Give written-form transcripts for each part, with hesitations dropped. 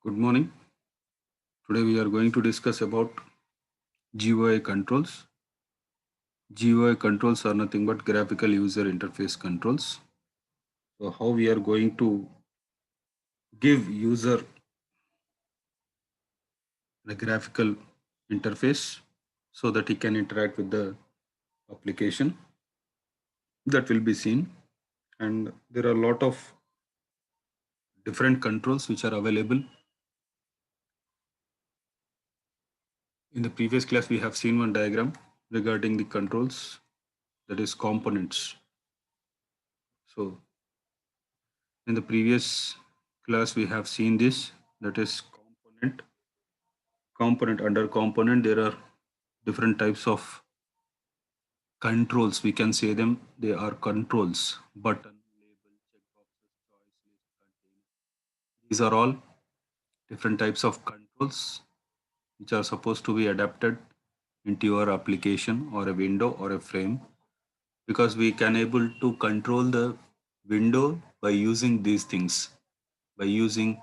Good morning. Today we are going to discuss about GUI controls. GUI controls are nothing but graphical user interface controls. So how we are going to give user a graphical interface so that he can interact with the application, that will be seen. And there are a lot of different controls which are available. In the previous class we have seen one diagram regarding the controls, that is components. So in the previous class we have seen this, that is component. Under component there are different types of controls, we can say them, they are controls: button, label, checkboxes, choice list, container. These are all different types of controls which are supposed to be adapted into your application or a window or a frame, because we can able to control the window by using these things, by using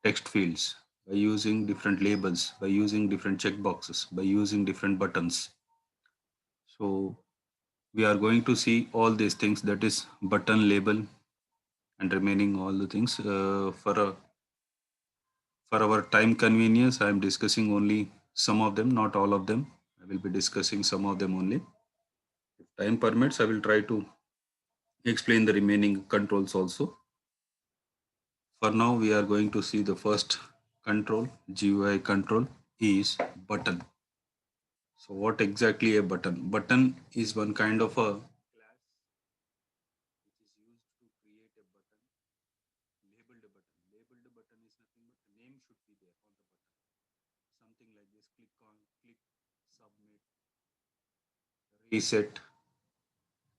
text fields, by using different labels, by using different checkboxes, by using different buttons. So we are going to see all these things, that is button, label, and remaining all the things. For our time convenience, I am discussing only some of them, not all of them. I will be discussing some of them only. If time permits, I will try to explain the remaining controls also. For now we are going to see the first control, GUI control, is button. So what exactly a button? Button is one kind of a class which is used to create a button, labeled a button. Labeled button is nothing but the name should be there on the button. Something like this: click on, click, submit, reset,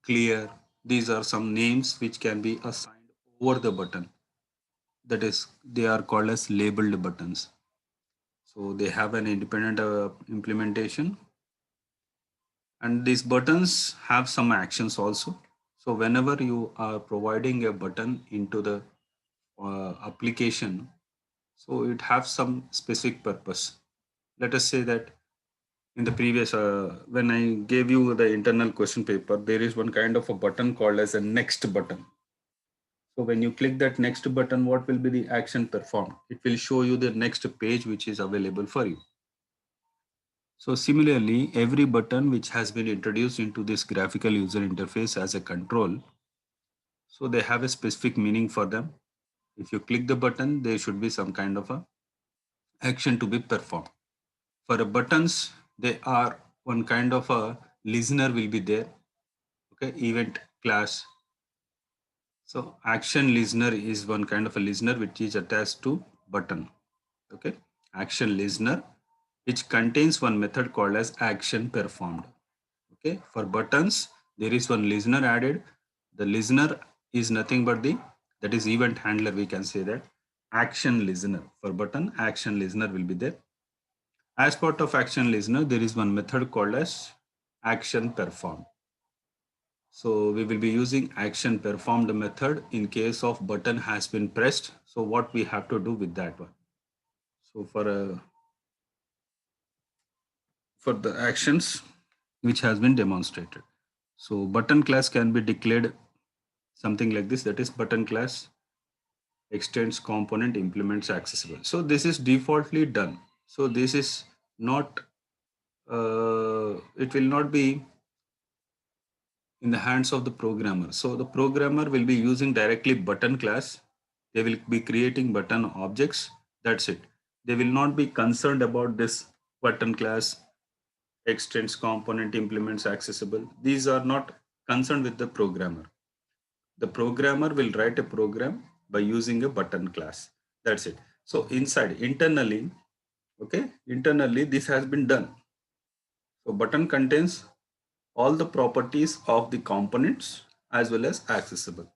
clear. These are some names which can be assigned over the button. That is, they are called as labeled buttons. So they have an independent implementation, and these buttons have some actions also. So whenever you are providing a button into the application, so it has some specific purpose. Let us say that in the previous when I gave you the internal question paper, there is one kind of a button called as a next button. So when you click that next button, what will be the action performed? It will show you the next page which is available for you. So similarly, every button which has been introduced into this graphical user interface as a control, so they have a specific meaning for them. If you click the button, there should be some kind of a action to be performed. For the buttons, they are one kind of a listener will be there. Okay, event class. So action listener is one kind of a listener which is attached to button. Okay, action listener, which contains one method called as action performed. Okay, for buttons there is one listener added. The listener is nothing but the, that is event handler, we can say that. Action listener, for button action listener will be there. As part of action listener, there is one method called as action performed. So we will be using action performed method in case of button has been pressed. So what we have to do with that one? So for the actions which has been demonstrated. So button class can be declared something like this, that is button class extends component implements accessible. So this is defaultly done. So this is not, it will not be in the hands of the programmer. So the programmer will be using directly button class. They will be creating button objects. That's it. They will not be concerned about this button class extends component implements accessible. These are not concerned with the programmer. The programmer will write a program by using a button class. That's it. So inside, internally, okay, internally this has been done. So button contains all the properties of the components as well as accessible.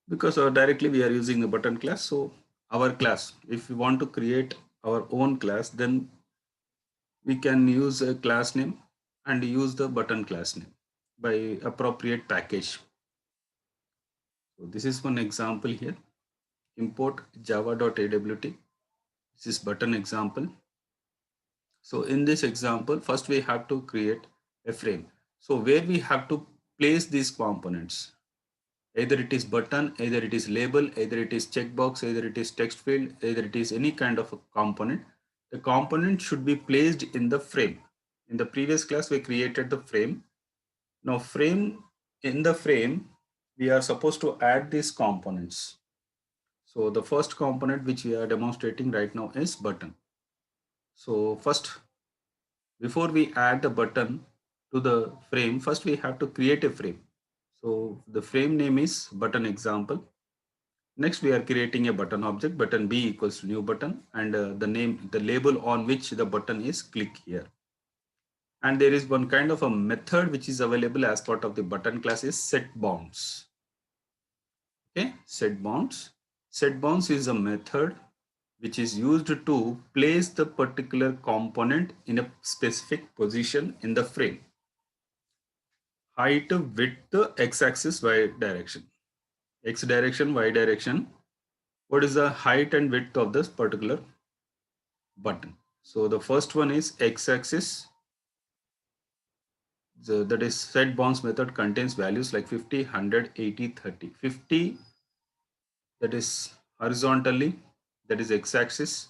Because directly we are using the button class. So our class, if we want to create our own class, then we can use a class name and use the button class name by appropriate package. So this is one example here. import java.awt. This is button example. So in this example, first we have to create a frame. So where we have to place these components, either it is button, either it is label, either it is checkbox, either it is text field, either it is any kind of a component. The component should be placed in the frame. In the previous class, we created the frame. Now in the frame, we are supposed to add these components. So the first component which we are demonstrating right now is button. So first, before we add the button to the frame, first we have to create a frame. So the frame name is button example. Next, we are creating a button object, button B equals to new button, and the label on which the button is click here. And there is one kind of a method which is available as part of the button class is set bounds. Okay, set bounds. Set bounds is a method which is used to place the particular component in a specific position in the frame. Height, width, x-axis, y direction. X direction, y direction. What is the height and width of this particular button? So the first one is x-axis. That is set bounds method contains values like 50, 100, 80, 30. 50, that is horizontally, that is x-axis.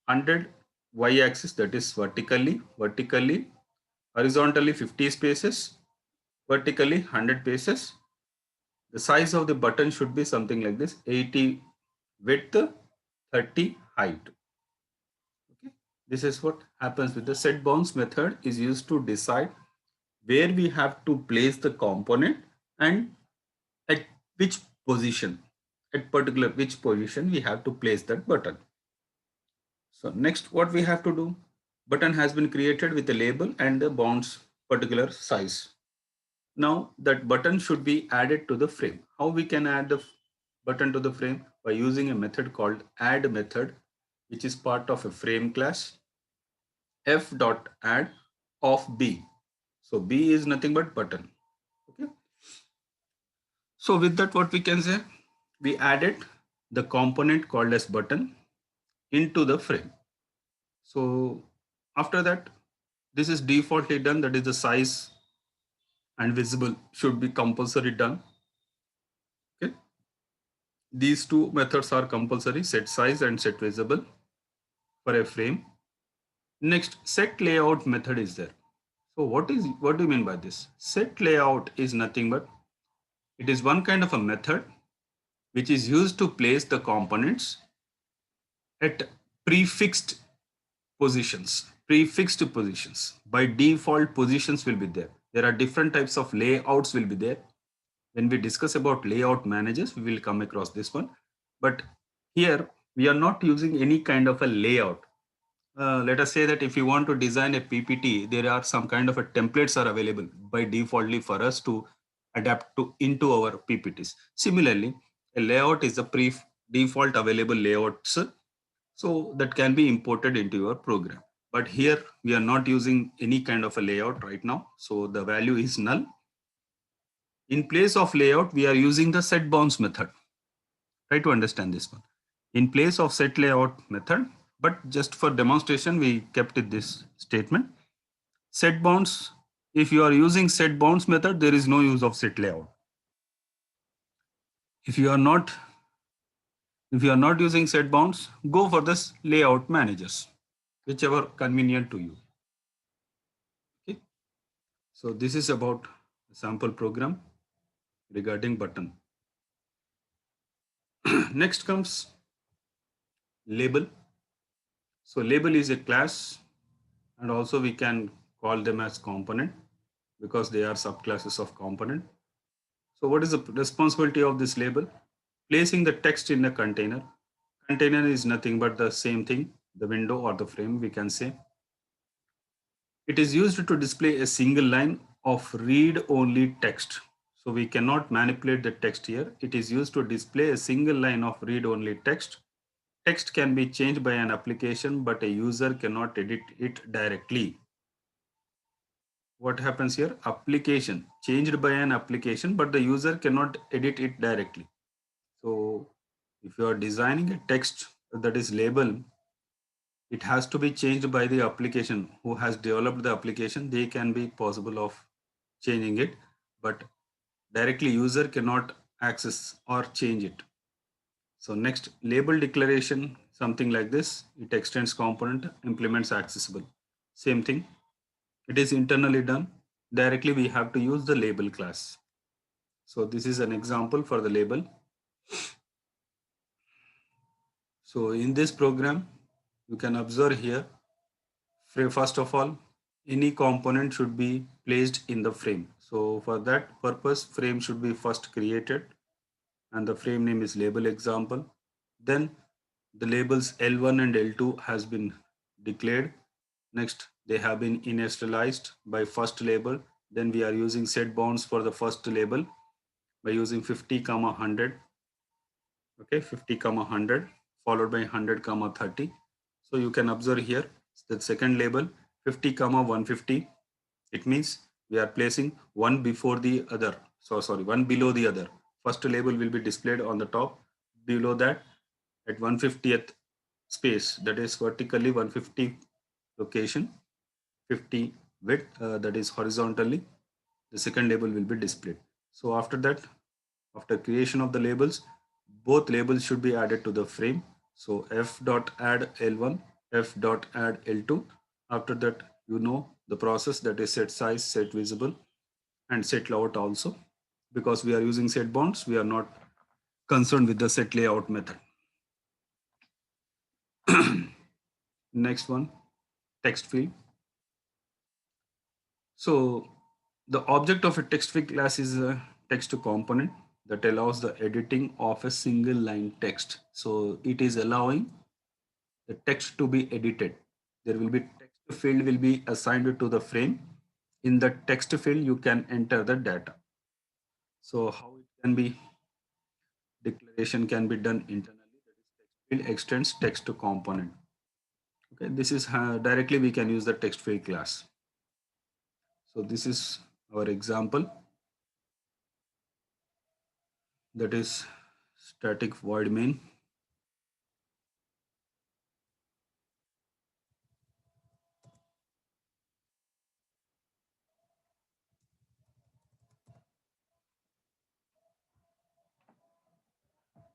100, y-axis, that is vertically, horizontally 50 spaces, vertically 100 spaces. The size of the button should be something like this: 80 width, 30 height. Okay, this is what happens with the set bounds method is used to decide where we have to place the component and at which position, at particular which position we have to place that button. So next, what we have to do, button has been created with a label and the bounds particular size. Now that button should be added to the frame. How we can add the button to the frame? By using a method called add method, which is part of a frame class, f.add of b. So b is nothing but button. Okay. So with that, what we can say, we added the component called as button into the frame. So after that, this is defaultly done. That is the size and visible should be compulsory done. Okay. These two methods are compulsory, set size and set visible for a frame. Next, set layout method is there. So what do you mean by this? Set layout is nothing but it is one kind of a method which is used to place the components at prefixed positions. Prefixed positions. By default, positions will be there. There are different types of layouts will be there. When we discuss about layout managers, we will come across this one. But here we are not using any kind of a layout. Let us say that if you want to design a PPT, there are some kind of a templates are available by defaultly for us to adapt to into our PPTs. Similarly, a layout is a default available layouts, so that can be imported into your program. But here we are not using any kind of a layout right now, so the value is null. In place of layout, we are using the set bounds method. Try to understand this one. In place of set layout method, but just for demonstration, we kept it this statement. Set bounds, if you are using set bounds method, there is no use of set layout. If you are not using set bounds, go for this layout managers, whichever convenient to you. Okay. So this is about sample program regarding button. Next comes label. So label is a class, and also we can call them as component because they are subclasses of component. So what is the responsibility of this label? Placing the text in a container. Container is nothing but the same thing, the window or the frame we can say. It is used to display a single line of read-only text. So we cannot manipulate the text here. It is used to display a single line of read-only text. Text can be changed by an application, but a user cannot edit it directly. What happens here? Application changed by an application, but the user cannot edit it directly. So if you are designing a text that is label, it has to be changed by the application who has developed the application. They can be possible of changing it, but directly user cannot access or change it. So next, label declaration, something like this. It extends component, implements accessible. Same thing. It is internally done. Directly we have to use the label class. So this is an example for the label. So in this program, you can observe here, first of all, any component should be placed in the frame. So for that purpose, frame should be first created and the frame name is label example. Then the labels L1 and L2 has been declared. Next, they have been initialized by first label. Then we are using set bounds for the first label by using 50 comma 100. Okay, 50 comma 100 followed by 100 comma 30. So you can observe here the second label 50 comma 150. It means we are placing one before the other. So sorry, one below the other. First label will be displayed on the top. Below that, at 150th space, that is vertically 150 location, 50 width, that is horizontally, the second label will be displayed. So after that, after creation of the labels, both labels should be added to the frame. So f dot add L1, f dot add L2. After that, you know the process, that is set size, set visible, and set layout also. Because we are using set bounds, we are not concerned with the set layout method. Next one, text field. So the object of a text field class is a text component that allows the editing of a single line text. So it is allowing the text to be edited. There will be text field will be assigned to the frame. In the text field, you can enter the data. So how it can be, declaration can be done internally. That is text field extends text to component. Okay, this is directly we can use the text field class. So this is our example, that is static void main.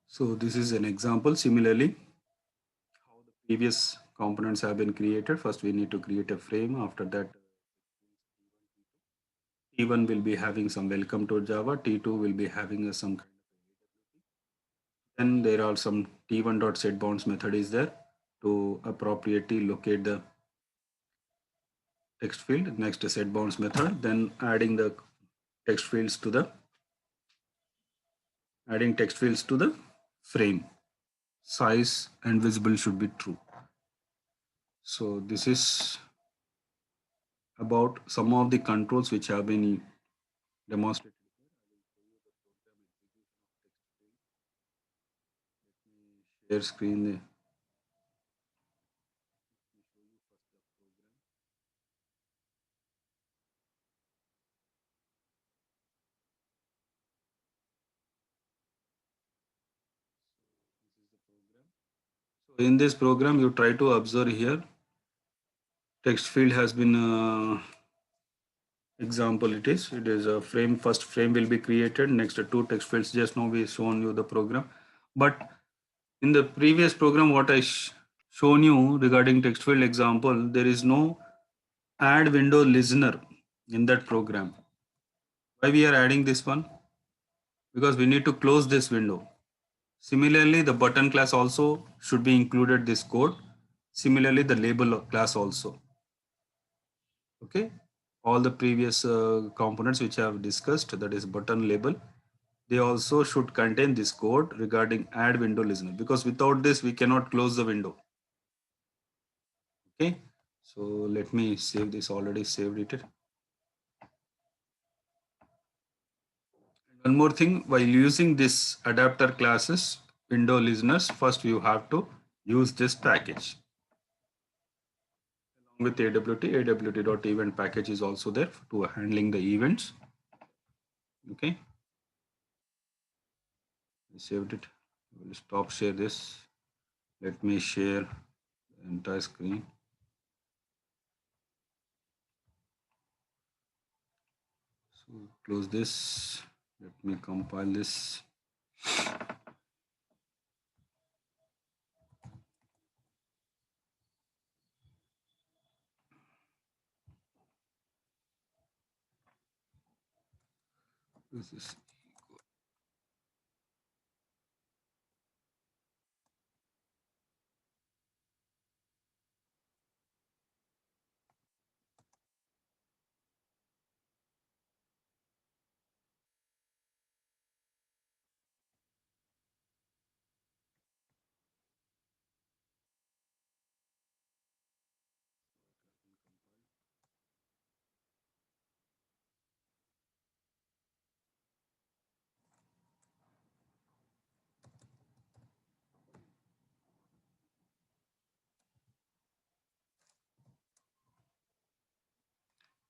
So this is an example. Similarly, how the previous components have been created. First, we need to create a frame. After that, T1 will be having some welcome to Java. T2 will be having some kind of. Then there are some T1.setBounds method is there to appropriately locate the text field. Next, setBounds method. Then adding the text fields to the frame. Size and visible should be true. So this is about some of the controls which have been demonstrated. Share screen. So in this program, you try to observe here. Text field has been example. It is a frame. First frame will be created. Next two text fields. Just now we shown you the program, but in the previous program, what I shown you regarding text field example, there is no add window listener in that program. Why we are adding this one? Because we need to close this window. Similarly, the button class also should be included this code. Similarly, the label class also. Okay. All the previous components which I have discussed, that is button label, they also should contain this code regarding add window listener, because without this, we cannot close the window. Okay. So let me save this, already saved it. One more thing, while using this adapter classes, window listeners, first you have to use this package. Along with AWT, AWT.event package is also there to handling the events. Okay. I saved it. I will stop share this. Let me share the entire screen. So close this. Let me compile this. This is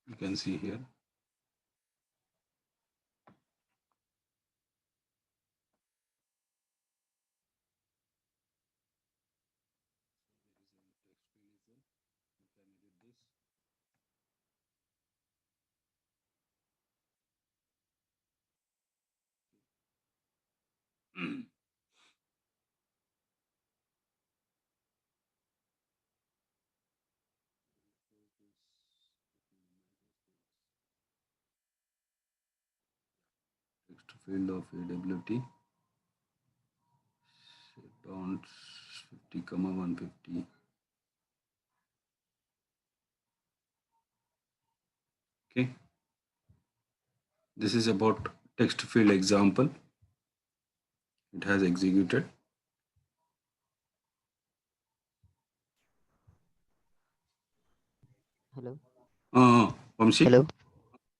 you can see here. Text field of AWT. Down 50, 150. Okay. This is about text field example. It has executed. Hello. Vamshi? Hello.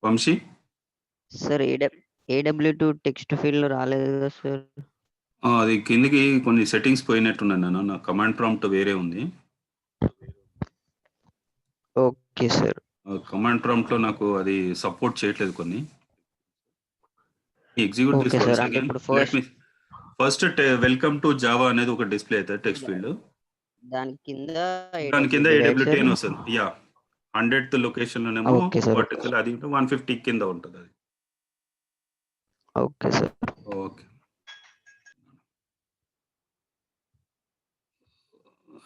Vamshi? Sir AW2 text field రాలేదు కదా sir. అది కిందకి కొన్ని settings పోయినట్టున్నాను నేను. నా command prompt వేరే ఉంది. Okay sir. Command ప్రాంప్ట్లో నాకు అది సపోర్ట్ చేయట్లేదు కొన్ని. Execute okay this sir. Once అంటే అగైన్. ఇప్పుడు let me first welcome to Java అనేది ఒక డిస్ప్లే అవుతుంది టెక్స్ట్ ఫీల్డ్. దాని కింద దాని కింద రైట్ AWT సార్? అని వస్తుంది. యా 100th లొకేషన్లోనేమో ఓకే సార్. వర్టికల్ అది 150 కింద ఉంటుంది అది. Okay sir. Okay.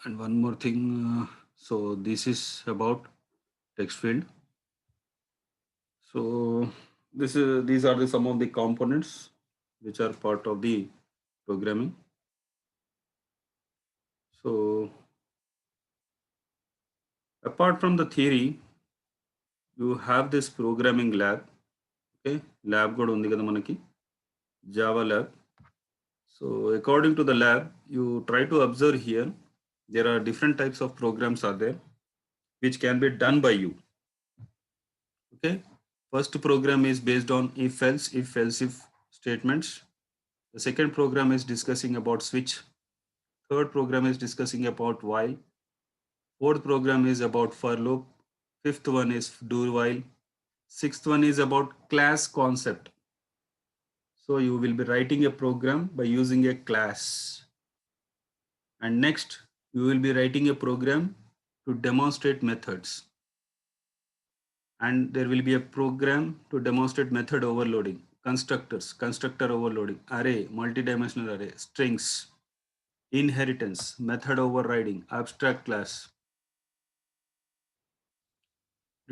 And one more thing, so this is about text field. So these are some of the components which are part of the programming. So apart from the theory, you have this programming lab. Okay, lab కూడా ఉంది కదా మనకి, Java lab. So according to the lab, you try to observe here. There are different types of programs are there which can be done by you. Okay, first program is based on if else if statements. The second program is discussing about switch. Third program is discussing about while. Fourth program is about for loop. Fifth one is do while. Sixth one is about class concept. So you will be writing a program by using a class. And next, you will be writing a program to demonstrate methods. And there will be a program to demonstrate method overloading, constructors, constructor overloading, array, multidimensional array, strings, inheritance, method overriding, abstract class,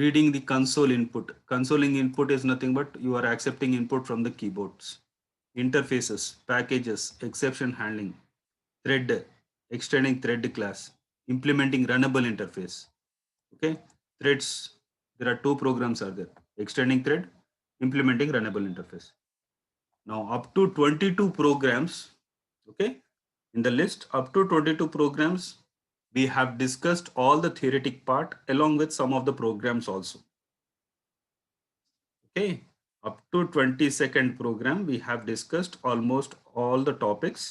reading the console input. Consoling input is nothing but you are accepting input from the keyboards. Interfaces, packages, exception handling, thread, extending thread class, implementing runnable interface. Okay, threads, there are two programs are there, extending thread, implementing runnable interface. Now up to 22 programs, okay, in the list up to 22 programs, we have discussed all the theoretic part along with some of the programs also. Okay, up to 22nd program, we have discussed almost all the topics.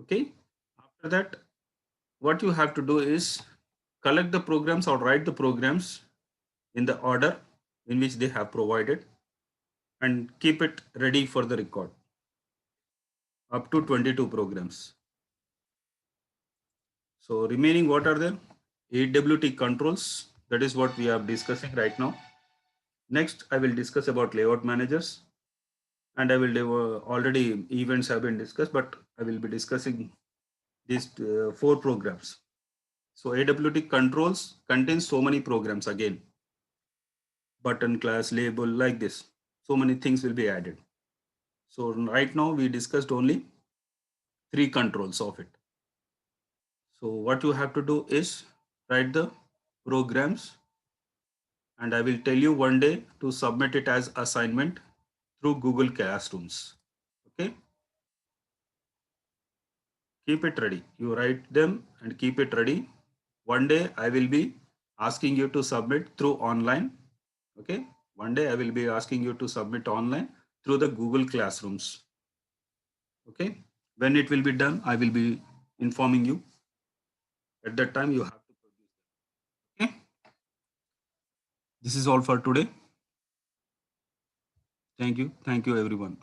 Okay, after that, what you have to do is collect the programs or write the programs in the order in which they have provided and keep it ready for the record. up to 22 programs. So remaining, what are there? AWT controls. That is what we are discussing right now. Next, I will discuss about layout managers, and I will already events have been discussed, but I will be discussing these 4 programs. So AWT controls contains so many programs again, button, class, label, like this. So many things will be added. So right now we discussed only 3 controls of it. So what you have to do is write the programs, and I will tell you one day to submit it as assignment through Google Classrooms. Okay. Keep it ready. You write them and keep it ready. One day I will be asking you to submit through online. Okay. One day I will be asking you to submit online through the Google Classrooms. Okay. When it will be done, I will be informing you. At that time, you have to produce them. Okay. This is all for today. Thank you. Thank you, everyone.